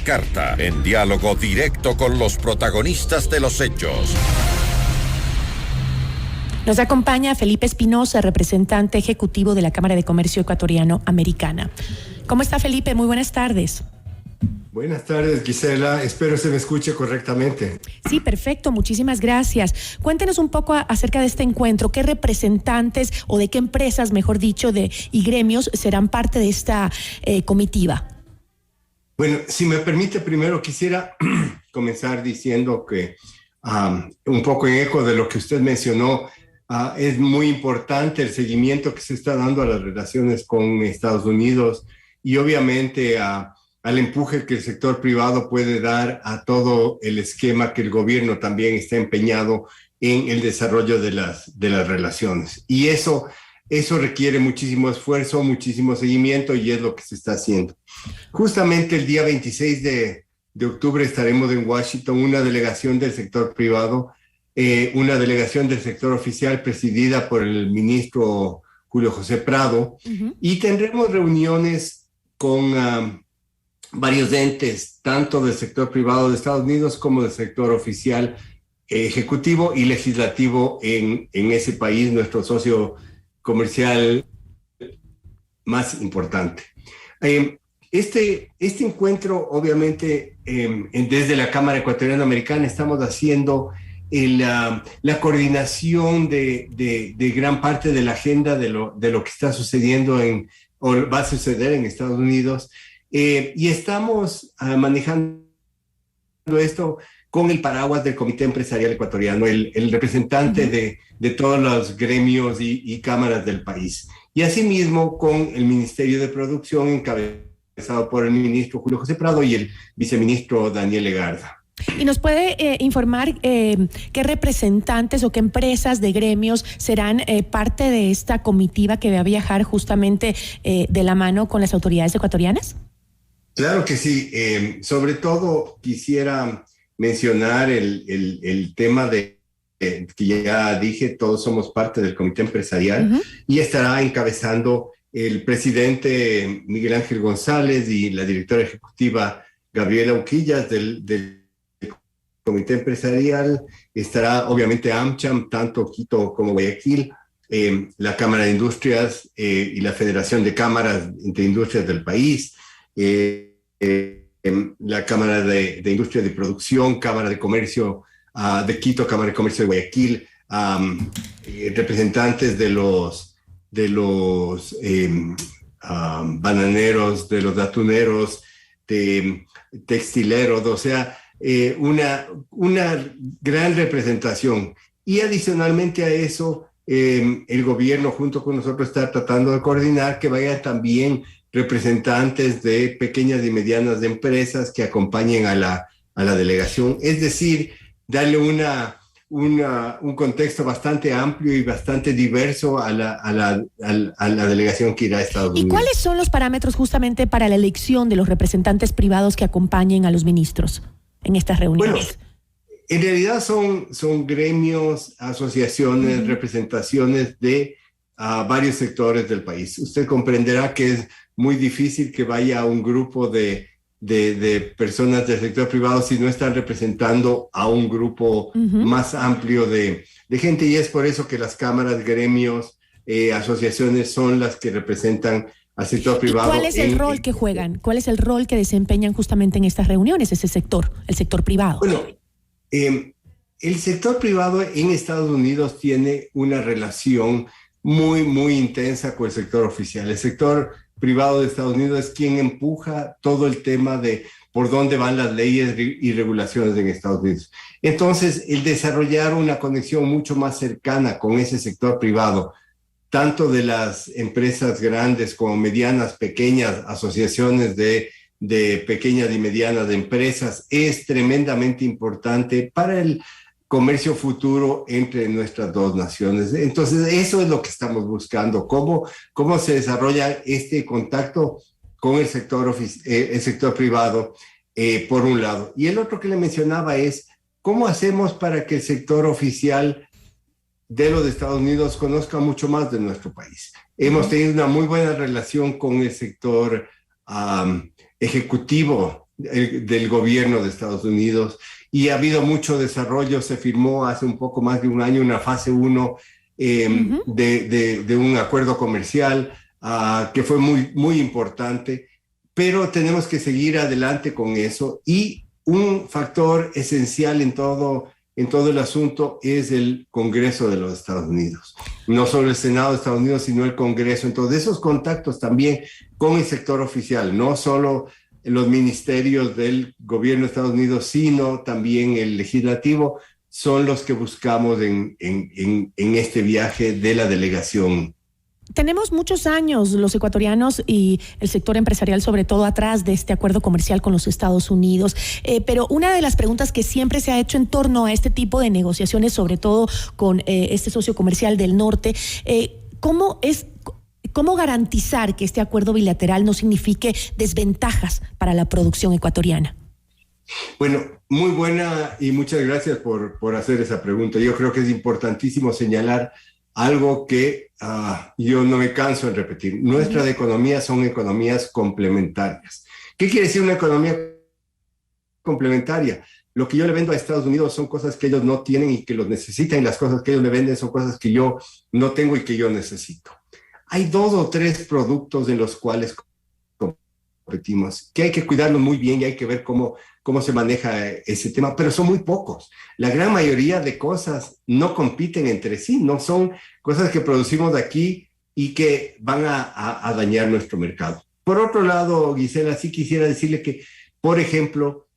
Carta, en diálogo directo con los protagonistas de los hechos. Nos acompaña Felipe Espinosa, representante ejecutivo de la Cámara de Comercio Ecuatoriano-Americana. ¿Cómo está, Felipe? Muy buenas tardes. Buenas tardes, Gisela. Espero se me escuche correctamente. Sí, perfecto. Muchísimas gracias. Cuéntenos un poco acerca de este encuentro. ¿Qué representantes o de qué empresas, mejor dicho, y gremios serán parte de esta comitiva? Bueno, si me permite, primero quisiera comenzar diciendo que un poco en eco de lo que usted mencionó, es muy importante el seguimiento que se está dando a las relaciones con Estados Unidos y obviamente al empuje que el sector privado puede dar a todo el esquema que el gobierno también está empeñado en el desarrollo de las relaciones. Y eso requiere muchísimo esfuerzo, muchísimo seguimiento y es lo que se está haciendo. Justamente el día 26 de octubre estaremos en Washington, una delegación del sector privado, una delegación del sector oficial presidida por el ministro Julio José Prado, y tendremos reuniones con varios entes, tanto del sector privado de Estados Unidos como del sector oficial, ejecutivo y legislativo en ese país, nuestro socio comercial más importante. Este encuentro, obviamente, desde la Cámara Ecuatoriano-Americana estamos haciendo la coordinación de gran parte de la agenda de lo que está sucediendo o va a suceder en Estados Unidos, y estamos manejando esto con el paraguas del Comité Empresarial Ecuatoriano, el representante de todos los gremios y cámaras del país. Y asimismo con el Ministerio de Producción, encabezado por el ministro Julio José Prado y el viceministro Daniel Legarda. ¿Y nos puede informar qué representantes o qué empresas de gremios serán parte de esta comitiva que va a viajar justamente de la mano con las autoridades ecuatorianas? Claro que sí. Sobre todo quisiera mencionar el tema de que ya dije, todos somos parte del comité empresarial, y estará encabezando el presidente Miguel Ángel González y la directora ejecutiva Gabriela Uquillas del comité empresarial. Estará obviamente AmCham, tanto Quito como Guayaquil, la Cámara de Industrias y la Federación de Cámaras de Industrias del país, la Cámara de Industria de Producción, Cámara de Comercio de Quito, Cámara de Comercio de Guayaquil, representantes de los bananeros, de los atuneros, de textileros, o sea, una gran representación. Y adicionalmente a eso, el gobierno junto con nosotros está tratando de coordinar que vayan también representantes de pequeñas y medianas empresas que acompañen a la delegación. Es decir, darle un contexto bastante amplio y bastante diverso a la delegación que irá a Estados Unidos. ¿Y cuáles son los parámetros justamente para la elección de los representantes privados que acompañen a los ministros en estas reuniones? Bueno, en realidad son gremios, asociaciones, representaciones de varios sectores del país. Usted comprenderá que es muy difícil que vaya un grupo de personas del sector privado si no están representando a un grupo más amplio de gente, y es por eso que las cámaras, gremios, asociaciones son las que representan al sector privado. ¿Y cuál es el rol que juegan? ¿Cuál es el rol que desempeñan justamente en estas reuniones, ese sector, el sector privado? Bueno, el sector privado en Estados Unidos tiene una relación muy, muy intensa con el sector oficial. El sector privado de Estados Unidos es quien empuja todo el tema de por dónde van las leyes y regulaciones en Estados Unidos. Entonces, el desarrollar una conexión mucho más cercana con ese sector privado, tanto de las empresas grandes como medianas, pequeñas, asociaciones de pequeñas y medianas empresas, es tremendamente importante para el comercio futuro entre nuestras dos naciones. Entonces, eso es lo que estamos buscando, cómo se desarrolla este contacto con el sector privado, por un lado. Y el otro que le mencionaba es, ¿cómo hacemos para que el sector oficial de los Estados Unidos conozca mucho más de nuestro país? Hemos tenido una muy buena relación con el sector ejecutivo del gobierno de Estados Unidos, y ha habido mucho desarrollo. Se firmó hace un poco más de un año una fase 1 de un acuerdo comercial que fue muy importante, pero tenemos que seguir adelante con eso. Y un factor esencial en todo el asunto es el Congreso de los Estados Unidos. No solo el Senado de Estados Unidos, sino el Congreso. Entonces, esos contactos también con el sector oficial, no solo los ministerios del gobierno de Estados Unidos, sino también el legislativo, son los que buscamos en este viaje de la delegación. Tenemos muchos años los ecuatorianos y el sector empresarial sobre todo atrás de este acuerdo comercial con los Estados Unidos, pero una de las preguntas que siempre se ha hecho en torno a este tipo de negociaciones, sobre todo con este socio comercial del norte, ¿cómo garantizar que este acuerdo bilateral no signifique desventajas para la producción ecuatoriana? Bueno, muy buena y muchas gracias por hacer esa pregunta. Yo creo que es importantísimo señalar algo que yo no me canso en repetir. Nuestras economías son economías complementarias. ¿Qué quiere decir una economía complementaria? Lo que yo le vendo a Estados Unidos son cosas que ellos no tienen y que los necesitan, y las cosas que ellos me venden son cosas que yo no tengo y que yo necesito. Hay 2 o 3 productos en los cuales competimos, que hay que cuidarlos muy bien y hay que ver cómo se maneja ese tema, pero son muy pocos. La gran mayoría de cosas no compiten entre sí, no son cosas que producimos de aquí y que van a dañar nuestro mercado. Por otro lado, Gisela, sí quisiera decirle que, por ejemplo,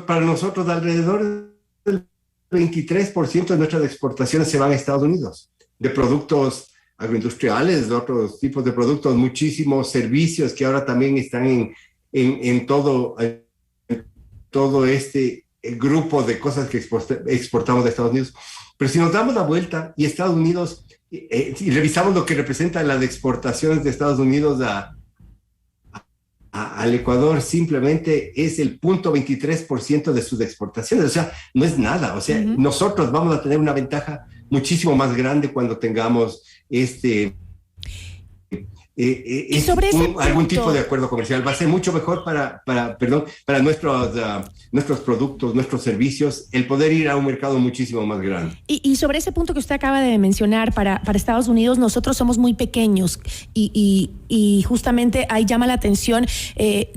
para nosotros alrededor del 23% de nuestras exportaciones se van a Estados Unidos, de productos agroindustriales, de otros tipos de productos, muchísimos servicios que ahora también están en todo este grupo de cosas que exportamos de Estados Unidos. Pero si nos damos la vuelta y Estados Unidos, y revisamos lo que representan las exportaciones de Estados Unidos al Ecuador, simplemente es el 0.23% de sus exportaciones. O sea, no es nada. O sea, nosotros vamos a tener una ventaja muchísimo más grande cuando tengamos algún tipo de acuerdo comercial. Va a ser mucho mejor para nuestros productos, nuestros servicios, el poder ir a un mercado muchísimo más grande. Y sobre ese punto que usted acaba de mencionar, para Estados Unidos, nosotros somos muy pequeños y justamente ahí llama la atención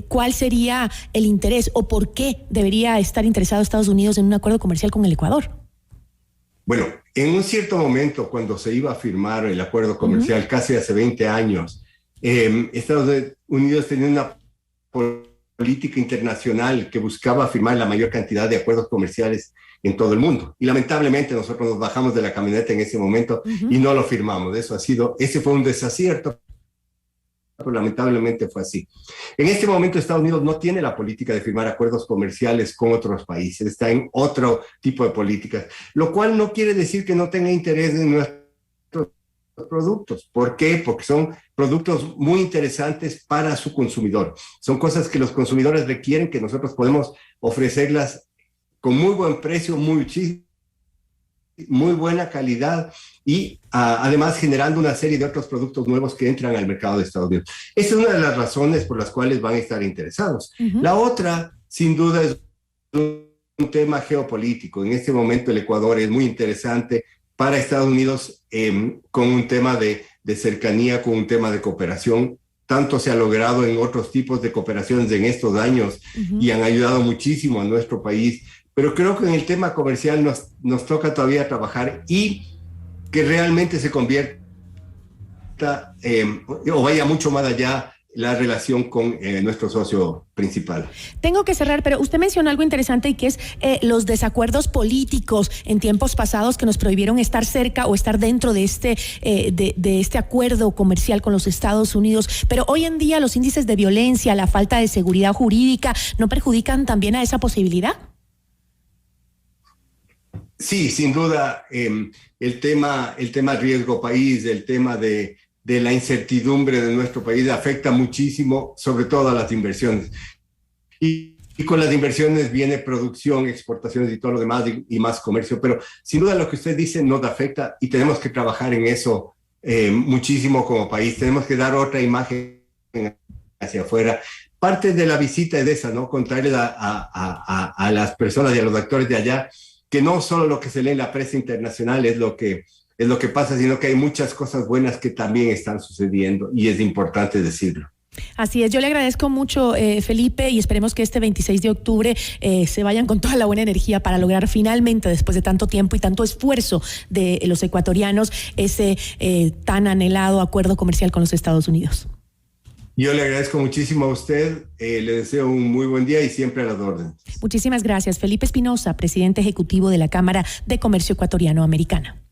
cuál sería el interés o por qué debería estar interesado Estados Unidos en un acuerdo comercial con el Ecuador. Bueno, en un cierto momento, cuando se iba a firmar el acuerdo comercial, casi hace 20 años, Estados Unidos tenía una política internacional que buscaba firmar la mayor cantidad de acuerdos comerciales en todo el mundo. Y lamentablemente nosotros nos bajamos de la camioneta en ese momento y no lo firmamos. Ese fue un desacierto, pero lamentablemente fue así. En este momento Estados Unidos no tiene la política de firmar acuerdos comerciales con otros países, está en otro tipo de políticas, lo cual no quiere decir que no tenga interés en nuestros productos. ¿Por qué? Porque son productos muy interesantes para su consumidor. Son cosas que los consumidores requieren, que nosotros podemos ofrecerlas con muy buen precio, muy buena calidad y además generando una serie de otros productos nuevos que entran al mercado de Estados Unidos. Esa es una de las razones por las cuales van a estar interesados. La otra, sin duda, es un tema geopolítico. En este momento el Ecuador es muy interesante para Estados Unidos con un tema de cercanía, con un tema de cooperación. Tanto se ha logrado en otros tipos de cooperaciones en estos años y han ayudado muchísimo a nuestro país. Pero creo que en el tema comercial nos toca todavía trabajar y que realmente se convierta o vaya mucho más allá la relación con nuestro socio principal. Tengo que cerrar, pero usted mencionó algo interesante y que es los desacuerdos políticos en tiempos pasados que nos prohibieron estar cerca o estar dentro de este acuerdo comercial con los Estados Unidos. Pero hoy en día los índices de violencia, la falta de seguridad jurídica, ¿no perjudican también a esa posibilidad? Sí, sin duda, el tema riesgo país, el tema de la incertidumbre de nuestro país afecta muchísimo, sobre todo a las inversiones. Y con las inversiones viene producción, exportaciones y todo lo demás y más comercio. Pero sin duda lo que usted dice nos afecta y tenemos que trabajar en eso muchísimo como país. Tenemos que dar otra imagen hacia afuera parte de la visita es esa, ¿no? Contarles a las personas y a los actores de allá que no solo lo que se lee en la prensa internacional es lo que pasa, sino que hay muchas cosas buenas que también están sucediendo y es importante decirlo. Así es, yo le agradezco mucho, Felipe, y esperemos que este 26 de octubre se vayan con toda la buena energía para lograr finalmente, después de tanto tiempo y tanto esfuerzo de los ecuatorianos, ese tan anhelado acuerdo comercial con los Estados Unidos. Yo le agradezco muchísimo a usted, le deseo un muy buen día y siempre a las órdenes. Muchísimas gracias, Felipe Espinosa, presidente ejecutivo de la Cámara de Comercio Ecuatoriano-Americana.